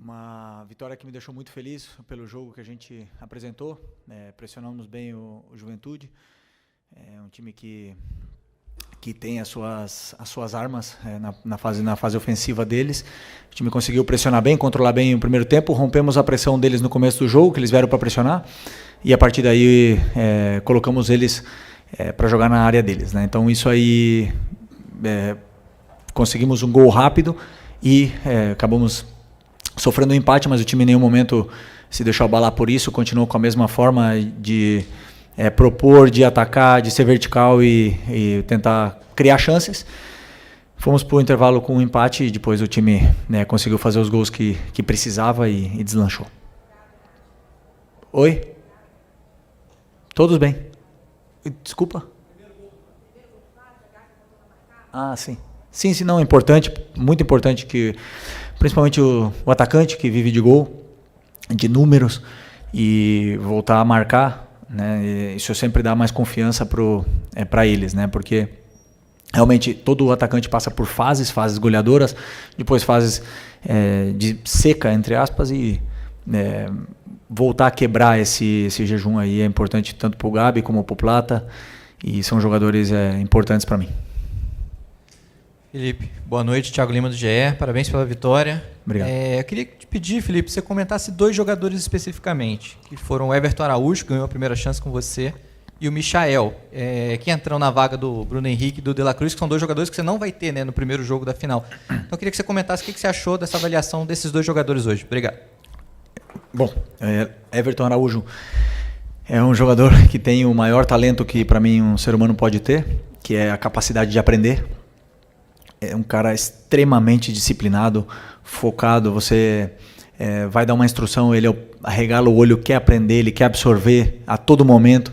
Uma vitória que me deixou muito feliz pelo jogo que a gente apresentou. Pressionamos bem o Juventude. É um time que tem as suas armas na fase ofensiva deles. O time conseguiu pressionar bem, controlar bem o primeiro tempo. Rompemos a pressão deles no começo do jogo, que eles vieram para pressionar. E a partir daí colocamos eles para jogar na área deles, né? Então isso aí, conseguimos um gol rápido e acabamos sofrendo um empate, mas o time em nenhum momento se deixou abalar por isso, continuou com a mesma forma de propor, de atacar, de ser vertical e tentar criar chances. Fomos para o intervalo com um empate e depois o time conseguiu fazer os gols que precisava e deslanchou. Oi? Todos bem. Desculpa? Ah, sim. Sim, não, é importante, muito importante que, principalmente o atacante que vive de gol, de números, e voltar a marcar, né? Isso sempre dá mais confiança para eles, né? Porque realmente todo atacante passa por fases goleadoras, depois fases de seca, entre aspas, e voltar a quebrar esse jejum aí é importante tanto para o Gabi como para o Plata, e são jogadores importantes para mim. Felipe, boa noite, Thiago Lima do GE, parabéns pela vitória. Obrigado. Eu queria te pedir, Felipe, você comentasse dois jogadores especificamente, que foram o Everton Araújo, que ganhou a primeira chance com você, e o Michael, que entrou na vaga do Bruno Henrique e do De La Cruz, que são dois jogadores que você não vai ter, né, no primeiro jogo da final. Então eu queria que você comentasse o que você achou dessa avaliação desses dois jogadores hoje. Obrigado. Bom, Everton Araújo é um jogador que tem o maior talento que para mim um ser humano pode ter, que é a capacidade de aprender. É um cara extremamente disciplinado, focado. Você vai dar uma instrução, ele arregala o olho, quer aprender, ele quer absorver a todo momento.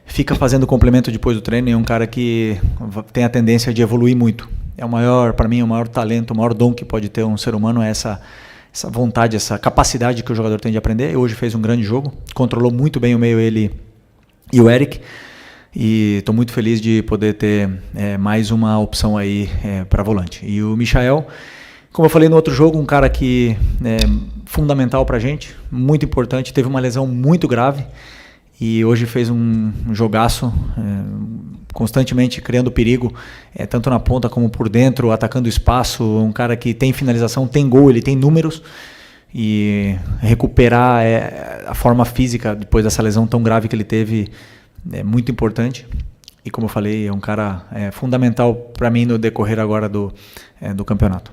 Fica fazendo complemento depois do treino e é um cara que tem a tendência de evoluir muito. É o maior, para mim, o maior talento, o maior dom que pode ter um ser humano é essa vontade, essa capacidade que o jogador tem de aprender. Hoje fez um grande jogo, controlou muito bem o meio, ele e o Eric. E estou muito feliz de poder ter mais uma opção aí para volante. E o Michael, como eu falei no outro jogo, um cara que é fundamental para a gente, muito importante, teve uma lesão muito grave e hoje fez um jogaço, constantemente criando perigo, tanto na ponta como por dentro, atacando o espaço, um cara que tem finalização, tem gol, ele tem números, e recuperar a forma física depois dessa lesão tão grave que ele teve é muito importante. E como eu falei, é um cara fundamental para mim no decorrer agora do campeonato.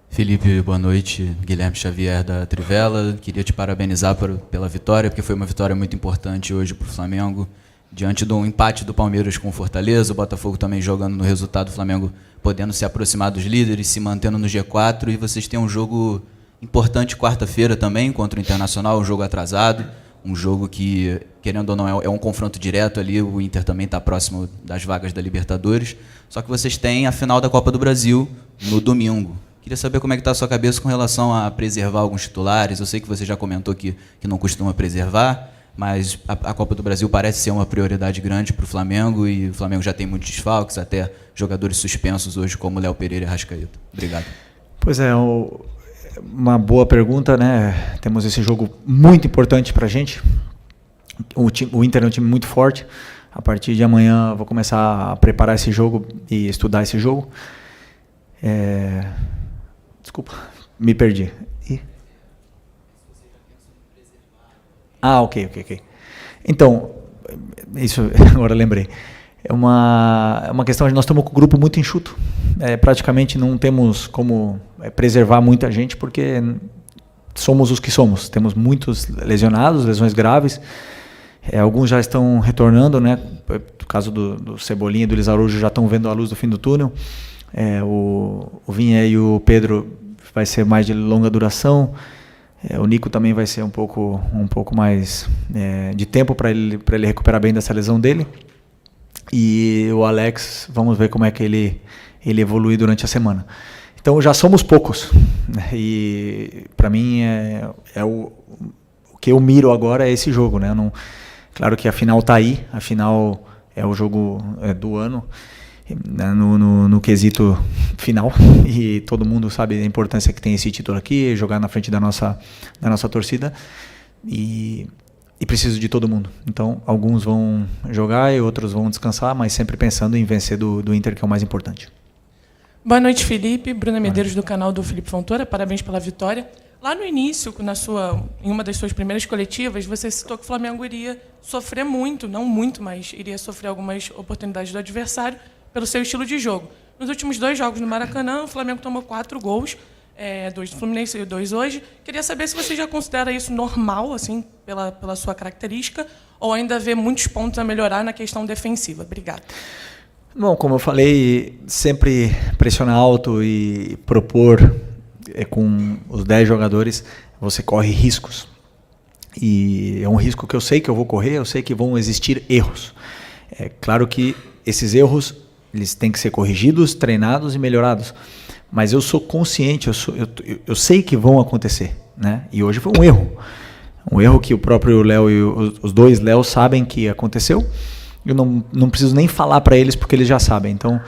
Felipe, boa noite. Guilherme Xavier da Trivela. Queria te parabenizar pela vitória, porque foi uma vitória muito importante hoje para o Flamengo. Diante de um empate do Palmeiras com o Fortaleza, o Botafogo também jogando no resultado, o Flamengo podendo se aproximar dos líderes, se mantendo no G4, e vocês têm um jogo importante quarta-feira também contra o Internacional, um jogo atrasado, um jogo que, querendo ou não, é um confronto direto ali, o Inter também está próximo das vagas da Libertadores, só que vocês têm a final da Copa do Brasil no domingo. Queria saber como é que está a sua cabeça com relação a preservar alguns titulares. Eu sei que você já comentou que não costuma preservar, mas a Copa do Brasil parece ser uma prioridade grande para o Flamengo, e o Flamengo já tem muitos desfalques, até jogadores suspensos hoje, como Léo Pereira e Arrascaeta. Obrigado. Pois é, uma boa pergunta, né? Temos esse jogo muito importante para a gente. O Inter é um time muito forte. A partir de amanhã eu vou começar a preparar esse jogo e estudar esse jogo. Desculpa, me perdi. Ok. Então, isso agora lembrei. É uma questão de nós estamos com o grupo muito enxuto. Praticamente não temos como preservar muita gente, porque somos os que somos. Temos muitos lesionados, lesões graves. Alguns já estão retornando, né? No caso do Cebolinha e do Luiz Araújo já estão vendo a luz do fim do túnel. O Vinha e o Pedro vai ser mais de longa duração. O Nico também vai ser um pouco mais de tempo para ele recuperar bem dessa lesão dele. E o Alex, vamos ver como é que ele evolui durante a semana. Então já somos poucos, né? E para mim o que eu miro agora é esse jogo, né? Claro que a final está aí, a final é o jogo do ano, no quesito final, e todo mundo sabe a importância que tem esse título aqui, jogar na frente da nossa torcida, e preciso de todo mundo. Então, alguns vão jogar e outros vão descansar, mas sempre pensando em vencer do Inter, que é o mais importante. Boa noite, Felipe. Bruna Medeiros, do canal do Felipe Fontoura. Parabéns pela vitória. Lá no início, em uma das suas primeiras coletivas, você citou que o Flamengo iria sofrer muito, não muito, mas iria sofrer algumas oportunidades do adversário pelo seu estilo de jogo. Nos últimos 2 jogos no Maracanã, o Flamengo tomou 4 gols, 2 do Fluminense e 2 hoje. Queria saber se você já considera isso normal, assim, pela sua característica, ou ainda vê muitos pontos a melhorar na questão defensiva. Obrigada. Bom, como eu falei, sempre pressionar alto e propor com os 10 jogadores, você corre riscos. E é um risco que eu sei que eu vou correr, eu sei que vão existir erros. É claro que esses erros eles têm que ser corrigidos, treinados e melhorados. Mas eu sou consciente, eu sei que vão acontecer, né? E hoje foi um erro. Um erro que o próprio Léo e os 2 Léo sabem que aconteceu. Eu não preciso nem falar para eles porque eles já sabem. Então,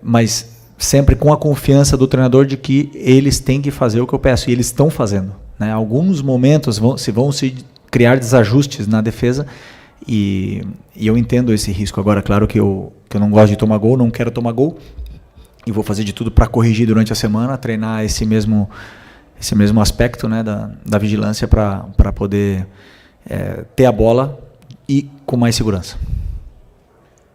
mas sempre com a confiança do treinador de que eles têm que fazer o que eu peço. E eles estão fazendo, né? Alguns momentos vão se criar desajustes na defesa e eu entendo esse risco. Agora, claro que eu não gosto de tomar gol, não quero tomar gol. E vou fazer de tudo para corrigir durante a semana, treinar esse mesmo aspecto, né, da vigilância para poder ter a bola e com mais segurança.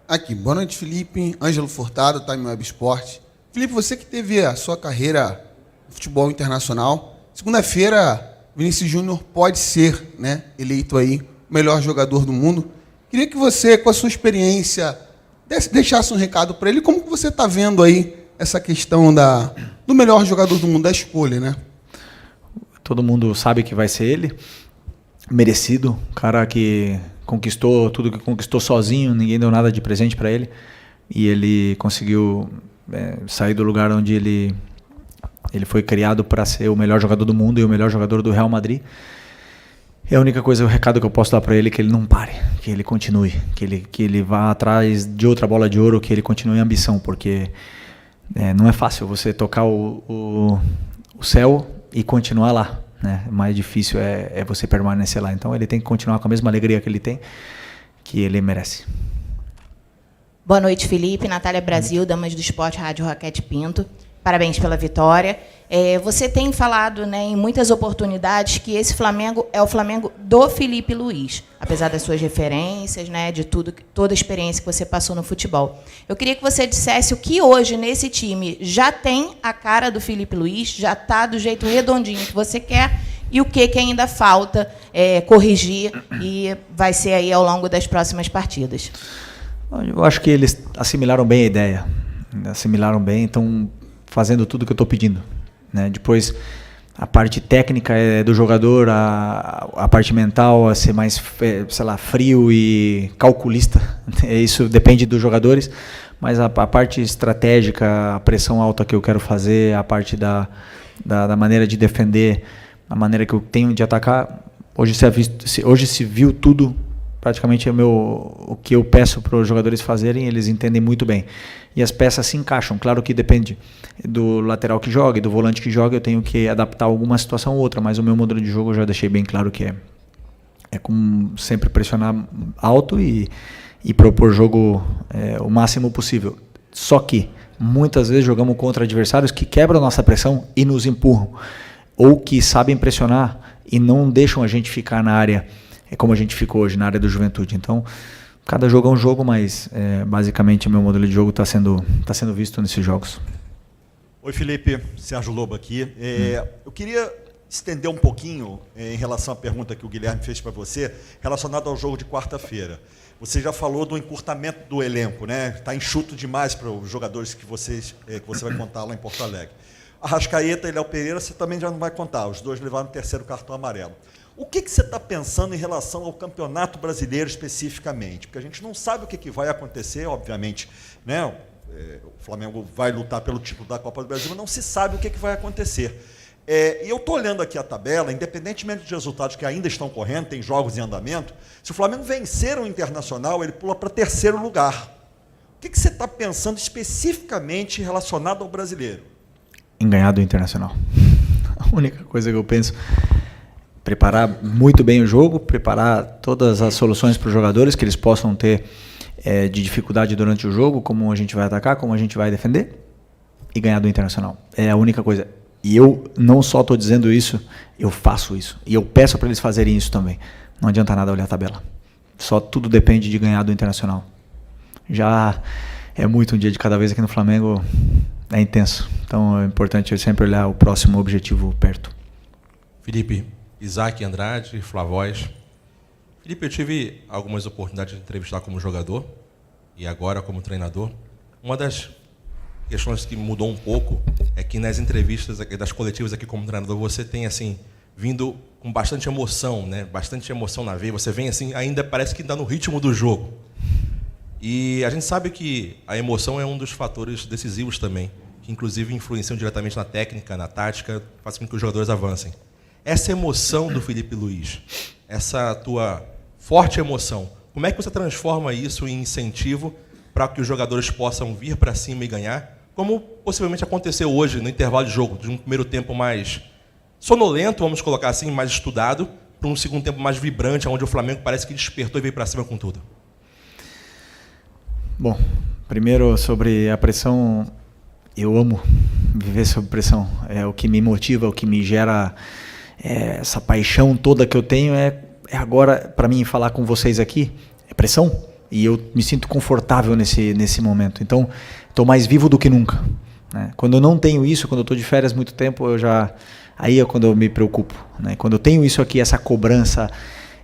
Aqui, boa noite, Felipe. Ângelo Furtado, Time Web Sport. Felipe, você que teve a sua carreira no futebol internacional, segunda-feira, Vinícius Júnior pode ser, né, eleito aí o melhor jogador do mundo. Queria que você, com a sua experiência, deixasse um recado para ele. Como que você está vendo aí essa questão do melhor jogador do mundo, da escolha, né? Todo mundo sabe que vai ser ele. Merecido. Um cara que conquistou tudo que conquistou sozinho, ninguém deu nada de presente para ele. E ele conseguiu sair do lugar onde ele foi criado para ser o melhor jogador do mundo e o melhor jogador do Real Madrid. É a única coisa, o recado que eu posso dar para ele é que ele não pare, que ele continue, que ele vá atrás de outra bola de ouro, que ele continue a ambição, porque não é fácil você tocar o céu e continuar lá, né? O mais difícil é você permanecer lá. Então ele tem que continuar com a mesma alegria que ele tem, que ele merece. Boa noite, Felipe. Natália Brasil, Damas do Esporte, Rádio Raquete Pinto. Parabéns pela vitória. Você tem falado, né, em muitas oportunidades que esse Flamengo é o Flamengo do Felipe Luiz, apesar das suas referências, né, de toda a experiência que você passou no futebol. Eu queria que você dissesse o que hoje nesse time já tem a cara do Felipe Luiz, já está do jeito redondinho que você quer, e o que ainda falta corrigir e vai ser aí ao longo das próximas partidas. Eu acho que eles assimilaram bem a ideia, assimilaram bem, então fazendo tudo o que eu estou pedindo, né? Depois, a parte técnica é do jogador, a parte mental é ser mais, sei lá, frio e calculista. Isso depende dos jogadores, mas a parte estratégica, a pressão alta que eu quero fazer, a parte da maneira de defender, a maneira que eu tenho de atacar, hoje se viu tudo. Praticamente o que eu peço para os jogadores fazerem, eles entendem muito bem. E as peças se encaixam. Claro que depende do lateral que joga e do volante que joga, eu tenho que adaptar alguma situação ou outra, mas o meu modelo de jogo eu já deixei bem claro que é com sempre pressionar alto e propor jogo o máximo possível. Só que muitas vezes jogamos contra adversários que quebram a nossa pressão e nos empurram, ou que sabem pressionar e não deixam a gente ficar na área como a gente ficou hoje na área do Juventude. Então, cada jogo é um jogo, mas basicamente o meu modelo de jogo está sendo visto nesses jogos. Oi, Felipe, Sérgio Lobo aqui. Eu queria estender um pouquinho em relação à pergunta que o Guilherme fez para você, relacionada ao jogo de quarta-feira. Você já falou do encurtamento do elenco, né? Está enxuto demais para os jogadores que você vai contar lá em Porto Alegre. Arrascaeta e Léo Pereira você também já não vai contar, os dois levaram o 3º cartão amarelo. O que você está pensando em relação ao Campeonato Brasileiro especificamente? Porque a gente não sabe o que vai acontecer, obviamente, né? O Flamengo vai lutar pelo título da Copa do Brasil, mas não se sabe o que vai acontecer. E eu estou olhando aqui a tabela, independentemente dos resultados que ainda estão correndo, tem jogos em andamento, se o Flamengo vencer o Internacional, ele pula para 3º lugar. O que você está pensando especificamente relacionado ao brasileiro? Em ganhar do Internacional. A única coisa que eu penso, preparar muito bem o jogo, preparar todas as soluções para os jogadores que eles possam ter de dificuldade durante o jogo, como a gente vai atacar, como a gente vai defender, e ganhar do Internacional. É a única coisa. E eu não só estou dizendo isso, eu faço isso. E eu peço para eles fazerem isso também. Não adianta nada olhar a tabela. Só tudo depende de ganhar do Internacional. Já é muito um dia de cada vez aqui no Flamengo, é intenso. Então é importante sempre olhar o próximo objetivo perto. Felipe, Isaac Andrade, Flavóis. Felipe, eu tive algumas oportunidades de entrevistar como jogador e agora como treinador. Uma das questões que mudou um pouco é que nas entrevistas das coletivas aqui como treinador você tem assim vindo com bastante emoção, né? Bastante emoção na veia. Você vem assim, ainda parece que está no ritmo do jogo. E a gente sabe que a emoção é um dos fatores decisivos também, que inclusive influenciam diretamente na técnica, na tática, faz com que os jogadores avancem. Essa emoção do Felipe Luiz, essa tua forte emoção, como é que você transforma isso em incentivo para que os jogadores possam vir para cima e ganhar, como possivelmente aconteceu hoje no intervalo de jogo, de um primeiro tempo mais sonolento, vamos colocar assim, mais estudado, para um segundo tempo mais vibrante, onde o Flamengo parece que despertou e veio para cima com tudo? Bom, primeiro sobre a pressão, eu amo viver sob pressão. É o que me motiva, o que me gera essa paixão toda que eu tenho é agora, para mim, falar com vocês aqui, é pressão. E eu me sinto confortável nesse momento. Então, estou mais vivo do que nunca, né? Quando eu não tenho isso, quando eu estou de férias muito tempo, aí é quando eu me preocupo, né? Quando eu tenho isso aqui, essa cobrança,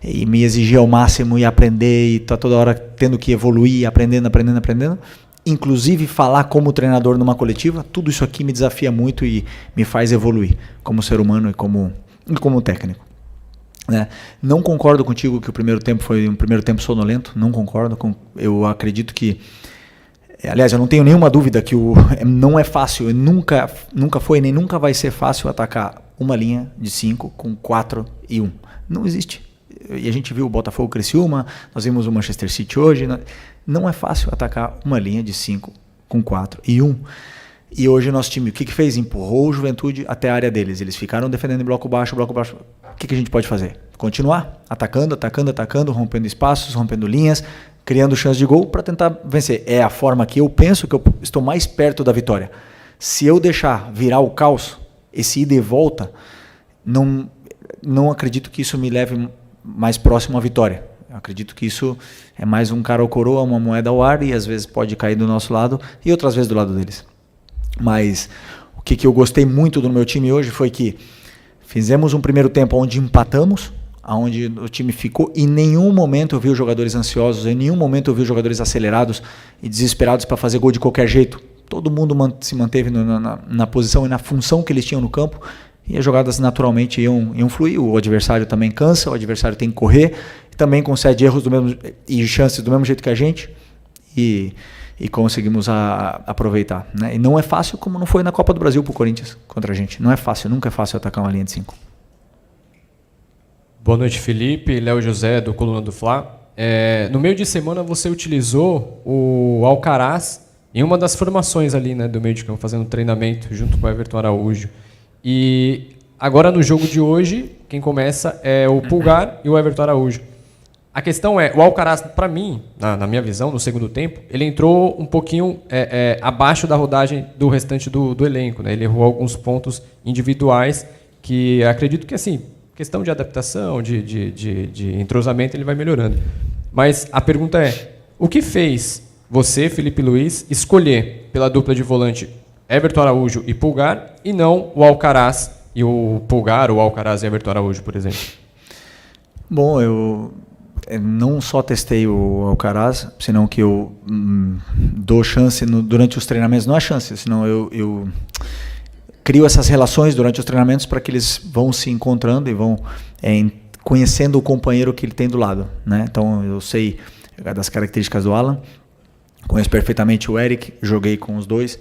e me exigir ao máximo e aprender, e tá toda hora tendo que evoluir, aprendendo, inclusive falar como treinador numa coletiva, tudo isso aqui me desafia muito e me faz evoluir como ser humano e como técnico, né? Não concordo contigo que o primeiro tempo foi um primeiro tempo sonolento, não concordo. Eu acredito que, aliás, eu não tenho nenhuma dúvida que não é fácil, nunca foi nem nunca vai ser fácil atacar uma linha de 5 com 4 e 1. Não existe. E a gente viu o Botafogo Criciúma, nós vimos o Manchester City hoje. Não é fácil atacar uma linha de 5 com 4 e 1. E hoje o nosso time, o que fez? Empurrou o Juventude até a área deles. Eles ficaram defendendo em bloco baixo. O que a gente pode fazer? Continuar atacando, rompendo espaços, rompendo linhas, criando chances de gol para tentar vencer. É a forma que eu penso que eu estou mais perto da vitória. Se eu deixar virar o caos, esse ida e volta, não acredito que isso me leve mais próximo à vitória. Eu acredito que isso é mais um cara ou coroa, uma moeda ao ar, e às vezes pode cair do nosso lado e outras vezes do lado deles. Mas o que eu gostei muito do meu time hoje foi que fizemos um primeiro tempo onde empatamos, onde o time ficou, e em nenhum momento eu vi os jogadores ansiosos, em nenhum momento eu vi os jogadores acelerados e desesperados para fazer gol de qualquer jeito. Todo mundo se manteve na posição e na função que eles tinham no campo, e as jogadas naturalmente iam fluir. O adversário também cansa, o adversário tem que correr, também concede erros e chances do mesmo jeito que a gente, e conseguimos aproveitar, né? E não é fácil, como não foi na Copa do Brasil para o Corinthians contra a gente. Não é fácil, nunca é fácil atacar uma linha de 5. Boa noite, Felipe. Léo José, do Coluna do Fla. No meio de semana você utilizou o Alcaraz em uma das formações ali, né, do meio de campo, fazendo treinamento junto com o Everton Araújo. E agora no jogo de hoje, quem começa é o Pulgar e o Everton Araújo. A questão é, o Alcaraz, para mim, na minha visão, no segundo tempo, ele entrou um pouquinho abaixo da rodagem do restante do elenco, né? Ele errou alguns pontos individuais que acredito que, assim, questão de adaptação, de entrosamento, ele vai melhorando. Mas a pergunta é, o que fez você, Felipe Luiz, escolher pela dupla de volante Everton Araújo e Pulgar, e não o Alcaraz e o Pulgar, ou Alcaraz e Everton Araújo, por exemplo? Bom, eu não só testei o Alcaraz, senão que eu dou chance durante os treinamentos. Não é chance, senão eu crio essas relações durante os treinamentos para que eles vão se encontrando e vão conhecendo o companheiro que ele tem do lado, né? Então eu sei das características do Alan, conheço perfeitamente o Eric, joguei com os dois,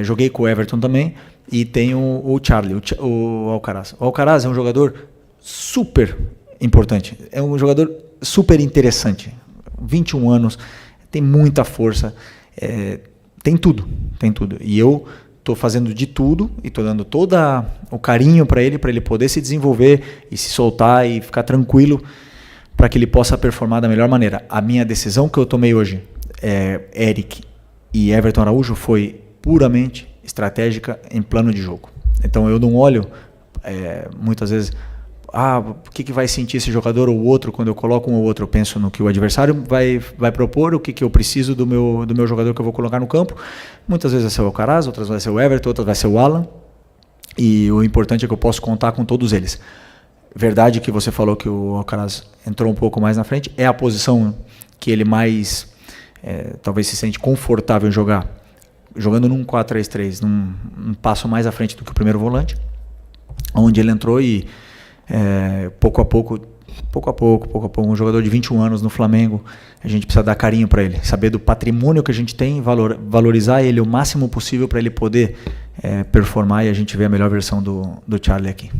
joguei com o Everton também, e tenho o Charlie, o Alcaraz. O Alcaraz é um jogador super importante, é um jogador super interessante, 21 anos, tem muita força, Tem tudo. E eu estou fazendo de tudo e estou dando todo o carinho para ele poder se desenvolver e se soltar e ficar tranquilo para que ele possa performar da melhor maneira. A minha decisão que eu tomei hoje, Eric e Everton Araújo, foi puramente estratégica em plano de jogo. Então eu não olho muitas vezes o que vai sentir esse jogador ou o outro quando eu coloco um ou outro. Eu penso no que o adversário vai propor, o que eu preciso do meu jogador que eu vou colocar no campo. Muitas vezes vai ser o Alcaraz, outras vai ser o Everton, outras vai ser o Alan. E o importante é que eu posso contar com todos eles. Verdade que você falou que o Alcaraz entrou um pouco mais na frente. É a posição que ele mais talvez se sente confortável em jogar. Jogando num 4-3-3, num passo mais à frente do que o primeiro volante. Onde ele entrou e pouco a pouco, um jogador de 21 anos no Flamengo, a gente precisa dar carinho para ele, saber do patrimônio que a gente tem, valorizar ele o máximo possível para ele poder performar e a gente ver a melhor versão do Charlie aqui.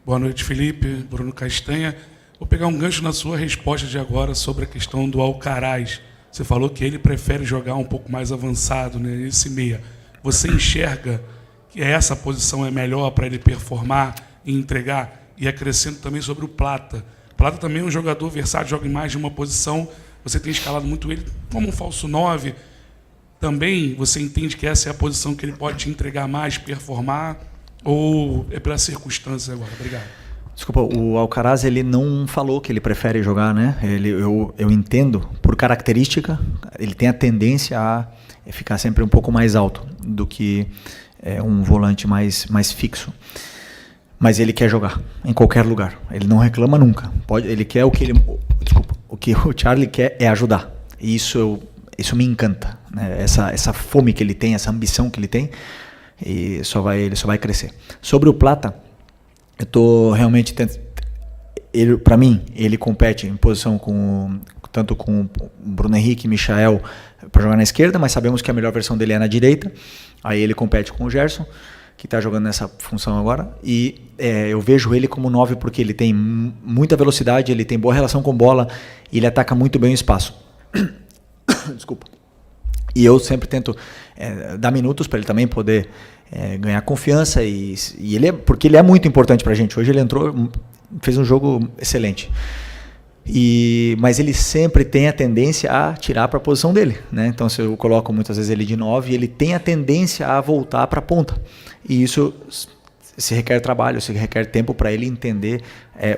Boa noite, Felipe. Bruno Castanha. Vou pegar um gancho na sua resposta de agora sobre a questão do Alcaraz. Você falou que ele prefere jogar um pouco mais avançado, né, esse meia. Você enxerga que essa posição é melhor para ele performar e entregar? E acrescento também sobre o Plata. Plata também é um jogador versátil, joga em mais de uma posição. Você tem escalado muito ele como um falso 9. Também você entende que essa é a posição que ele pode te entregar mais, performar? Ou é pela circunstância agora? Obrigado. Desculpa, o Alcaraz ele não falou que ele prefere jogar, né? Eu entendo, por característica, ele tem a tendência a ficar sempre um pouco mais alto do que um volante mais fixo. Mas ele quer jogar em qualquer lugar. Ele não reclama nunca. Ele quer o que o Charlie quer é ajudar. E isso me encanta, né? Essa fome que ele tem, essa ambição que ele tem, e ele só vai crescer. Sobre o Plata, eu estou realmente para mim, ele compete em posição tanto com o Bruno Henrique e Michael para jogar na esquerda, mas sabemos que a melhor versão dele é na direita. Aí ele compete com o Gerson, que está jogando nessa função agora, e eu vejo ele como 9 porque ele tem muita velocidade, ele tem boa relação com bola, e ele ataca muito bem o espaço. Desculpa. E eu sempre tento dar minutos para ele também poder ganhar confiança, porque ele é muito importante para a gente. Hoje ele entrou, fez um jogo excelente. Mas ele sempre tem a tendência a tirar para a posição dele, né? Então, se eu coloco muitas vezes ele de 9, ele tem a tendência a voltar para a ponta. E isso se requer trabalho, se requer tempo para ele entender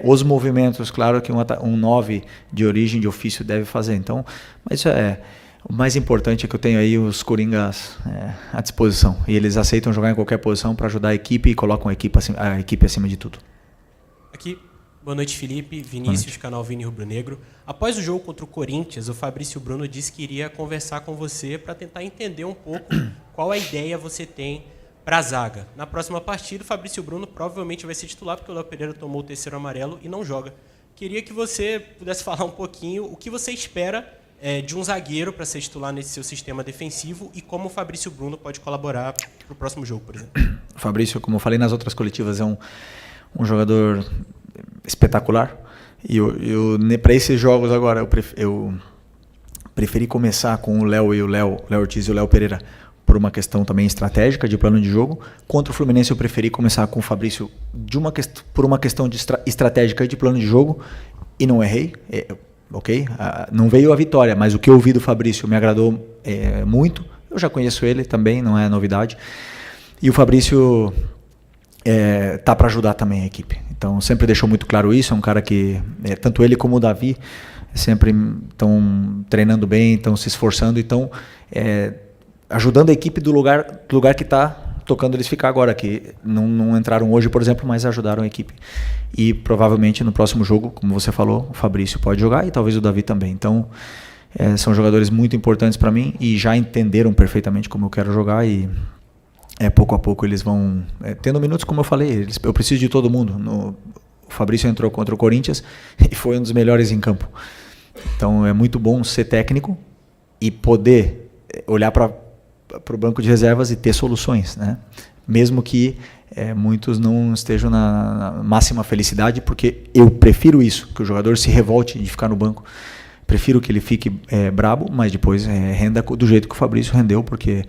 os movimentos. Claro que um 9 de origem, de ofício, deve fazer. Então, mas isso o mais importante é que eu tenho aí os coringas à disposição. E eles aceitam jogar em qualquer posição para ajudar a equipe e colocam a equipe acima de tudo. Aqui. Boa noite, Felipe. Vinícius, canal Vini Rubro Negro. Após o jogo contra o Corinthians, o Fabrício Bruno disse que iria conversar com você para tentar entender um pouco qual a ideia você tem para a zaga. Na próxima partida, o Fabrício Bruno provavelmente vai ser titular, porque o Léo Pereira tomou o terceiro amarelo e não joga. Queria que você pudesse falar um pouquinho o que você espera de um zagueiro para ser titular nesse seu sistema defensivo e como o Fabrício Bruno pode colaborar para o próximo jogo, por exemplo. O Fabrício, como eu falei nas outras coletivas, é um jogador espetacular, e para esses jogos agora eu preferi começar com o Léo Ortiz e o Léo Pereira por uma questão também estratégica de plano de jogo. Contra o Fluminense eu preferi começar com o Fabrício por uma questão de estratégica de plano de jogo, e não errei, ok? Não veio a vitória, mas o que eu vi do Fabrício me agradou muito. Eu já conheço ele também, não é novidade, e o Fabrício tá para ajudar também a equipe. Então, sempre deixou muito claro isso. É um cara que, tanto ele como o Davi, sempre estão treinando bem, estão se esforçando, estão ajudando a equipe do lugar que está tocando eles ficar agora, que não entraram hoje, por exemplo, mas ajudaram a equipe. E provavelmente no próximo jogo, como você falou, o Fabrício pode jogar e talvez o Davi também. Então, são jogadores muito importantes para mim e já entenderam perfeitamente como eu quero jogar, e pouco a pouco eles vão tendo minutos, como eu falei. Eu preciso de todo mundo. O Fabrício entrou contra o Corinthians e foi um dos melhores em campo. Então é muito bom ser técnico e poder olhar para o banco de reservas e ter soluções, né? Mesmo que muitos não estejam na máxima felicidade, porque eu prefiro isso, que o jogador se revolte de ficar no banco, prefiro que ele fique brabo, mas depois renda do jeito que o Fabrício rendeu, porque,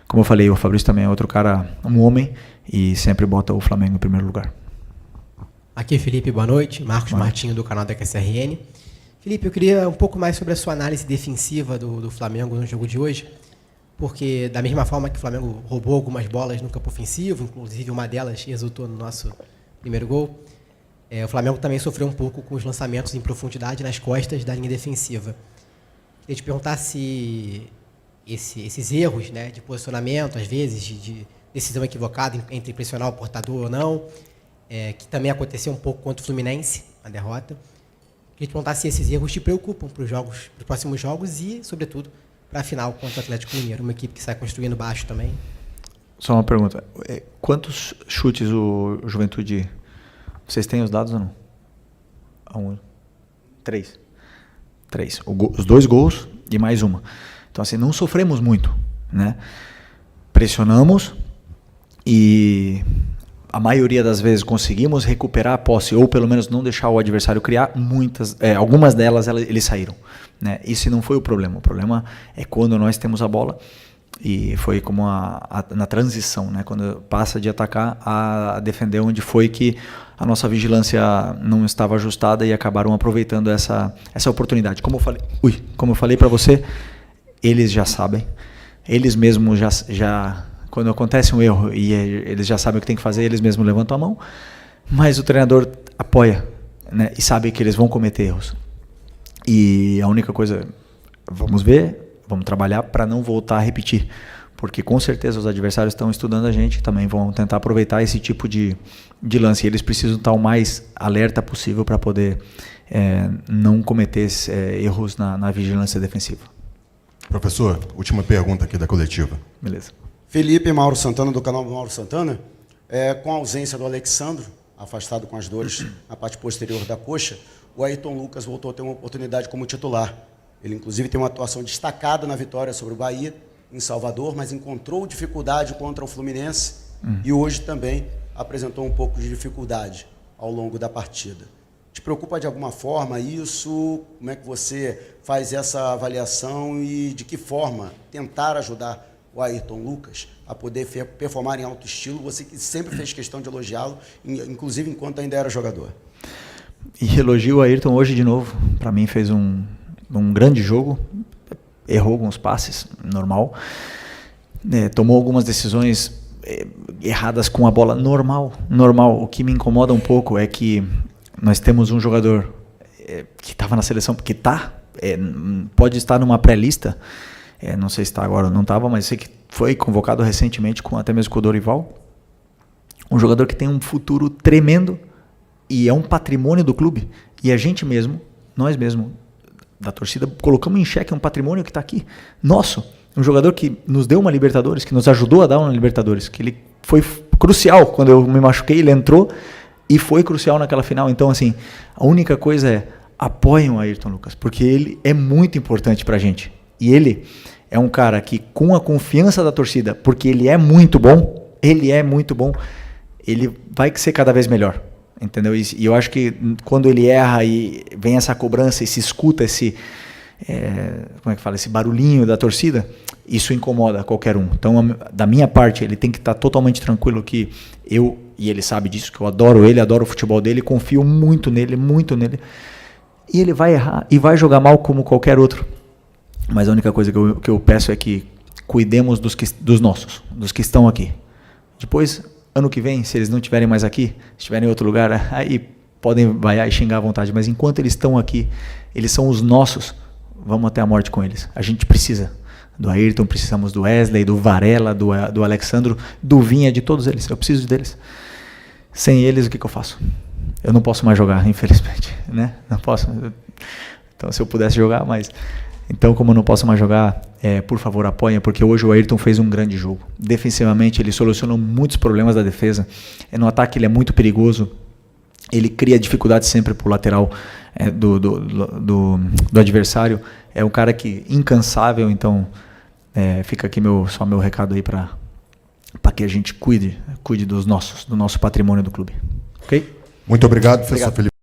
como eu falei, o Fabrício também é outro cara, um homem, e sempre bota o Flamengo em primeiro lugar. Aqui, Felipe, boa noite. Marcos Martinho, do canal da QSRN. Felipe, eu queria um pouco mais sobre a sua análise defensiva do Flamengo no jogo de hoje, porque da mesma forma que o Flamengo roubou algumas bolas no campo ofensivo, inclusive uma delas resultou no nosso primeiro gol, o Flamengo também sofreu um pouco com os lançamentos em profundidade nas costas da linha defensiva. Queria te perguntar se esses erros, né, de posicionamento, às vezes, de decisão equivocada entre pressionar o portador ou não, que também aconteceu um pouco contra o Fluminense, a derrota. Queria te perguntar se esses erros te preocupam para os próximos jogos e, sobretudo, para a final contra o Atlético Mineiro, uma equipe que sai construindo baixo também. Só uma pergunta. Quantos chutes o Juventude... Vocês têm os dados ou não? 3. Os 2 gols e mais uma. Então, assim, não sofremos muito, né? Pressionamos e a maioria das vezes conseguimos recuperar a posse, ou pelo menos não deixar o adversário criar. Algumas delas eles saíram, né? Isso não foi o problema. O problema é quando nós temos a bola, e foi como na transição, né? Quando passa de atacar a defender, onde foi que a nossa vigilância não estava ajustada e acabaram aproveitando essa oportunidade. Como eu falei para você, eles já sabem, eles mesmos já quando acontece um erro e eles já sabem o que tem que fazer, eles mesmos levantam a mão, mas o treinador apoia, né? E sabe que eles vão cometer erros. E a única coisa, vamos ver, vamos trabalhar para não voltar a repetir, porque com certeza os adversários estão estudando a gente, também vão tentar aproveitar esse tipo de lance, e eles precisam estar o mais alerta possível para poder não cometer erros na vigilância defensiva. Professor, última pergunta aqui da coletiva. Beleza. Felipe Mauro Santana, do canal do Mauro Santana. Com a ausência do Alexandro, afastado com as dores na parte posterior da coxa, o Ayrton Lucas voltou a ter uma oportunidade como titular. Ele, inclusive, tem uma atuação destacada na vitória sobre o Bahia, em Salvador, mas encontrou dificuldade contra o Fluminense e hoje também apresentou um pouco de dificuldade ao longo da partida. Te preocupa de alguma forma isso? Como é que você faz essa avaliação e de que forma tentar ajudar o Ayrton Lucas a poder performar em alto estilo? Você que sempre fez questão de elogiá-lo, inclusive enquanto ainda era jogador. E elogio o Ayrton hoje de novo. Para mim fez um grande jogo, errou alguns passes, normal. Tomou algumas decisões erradas com a bola, normal. O que me incomoda um pouco é que nós temos um jogador que estava na seleção, porque pode estar numa pré-lista, não sei se está agora ou não estava, mas sei que foi convocado recentemente, até mesmo com o Dorival. Um jogador que tem um futuro tremendo e é um patrimônio do clube. E a gente mesmo, nós mesmos, da torcida, colocamos em xeque um patrimônio que está aqui, nosso. Um jogador que nos deu uma Libertadores, que nos ajudou a dar uma Libertadores, que ele foi crucial. Quando eu me machuquei, ele entrou e foi crucial naquela final. Então, assim, a única coisa é apoiem o Ayrton Lucas, porque ele é muito importante pra gente. E ele é um cara que, com a confiança da torcida, porque ele é muito bom, ele vai ser cada vez melhor. Entendeu? E eu acho que quando ele erra e vem essa cobrança e se escuta esse barulhinho da torcida, isso incomoda qualquer um. Então, da minha parte, ele tem que estar totalmente tranquilo que e ele sabe disso, que eu adoro ele, adoro o futebol dele, confio muito nele, e ele vai errar e vai jogar mal como qualquer outro. Mas a única coisa que eu peço é que cuidemos dos nossos, dos que estão aqui. Depois, ano que vem, se eles não estiverem mais aqui, se estiverem em outro lugar, aí podem vaiar e xingar à vontade, mas enquanto eles estão aqui, eles são os nossos, vamos até a morte com eles. A gente precisa do Ayrton, precisamos do Wesley, do Varela, do Alexandro, do Vinha, de todos eles, eu preciso deles. Sem eles, o que eu faço? Eu não posso mais jogar, infelizmente, né? Não posso. Então, se eu pudesse jogar, mas... Então, como eu não posso mais jogar, por favor, apoiem, porque hoje o Ayrton fez um grande jogo. Defensivamente, ele solucionou muitos problemas da defesa. No ataque, ele é muito perigoso. Ele cria dificuldade sempre para o lateral do adversário. É um cara que incansável, então fica aqui só meu recado aí para que a gente cuide do nosso patrimônio do clube. Ok? Muito obrigado, professor Felipe.